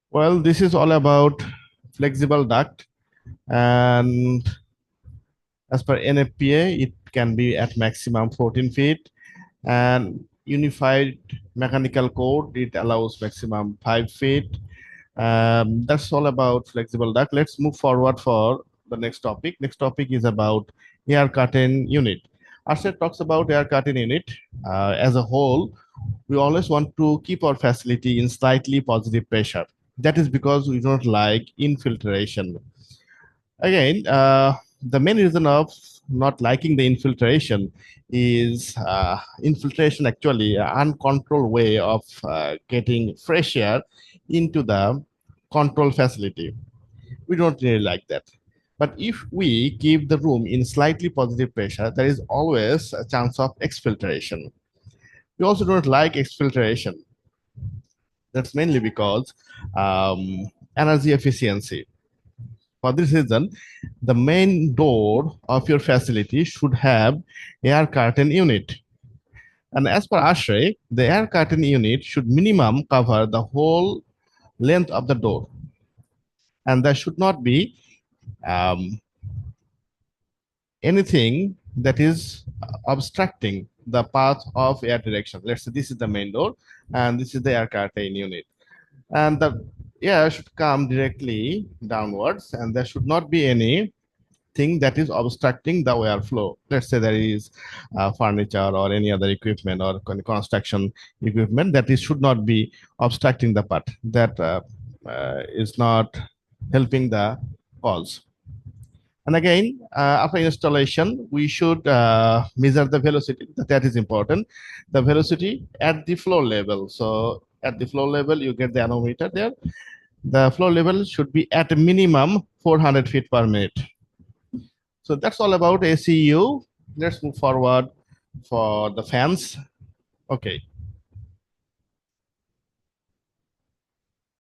Well, this is all about flexible duct, and as per NFPA, it can be at maximum 14 feet, and unified mechanical code, it allows maximum 5 feet. That's all about flexible duct. Let's move forward for the next topic. Next topic is about air curtain unit. Arshad talks about air curtain unit. As a whole, we always want to keep our facility in slightly positive pressure. That is because we don't like infiltration. Again, the main reason of not liking the infiltration is infiltration actually an uncontrolled way of getting fresh air into the control facility. We don't really like that. But if we keep the room in slightly positive pressure, there is always a chance of exfiltration. We also don't like exfiltration. That's mainly because energy efficiency. For this reason, the main door of your facility should have air curtain unit. And as per ASHRAE, the air curtain unit should minimum cover the whole length of the door. And there should not be um, anything that is obstructing the path of air direction. Let's say this is the main door and this is the air curtain unit. And the air should come directly downwards, and there should not be any thing that is obstructing the airflow. Let's say there is furniture or any other equipment or construction equipment that is should not be obstructing the path. That is not helping the cause. And again, after installation, we should measure the velocity. That is important. The velocity at the floor level. So at the floor level, you get the anemometer there. The floor level should be at a minimum 400 feet per minute. So that's all about ACU. Let's move forward for the fans. Okay.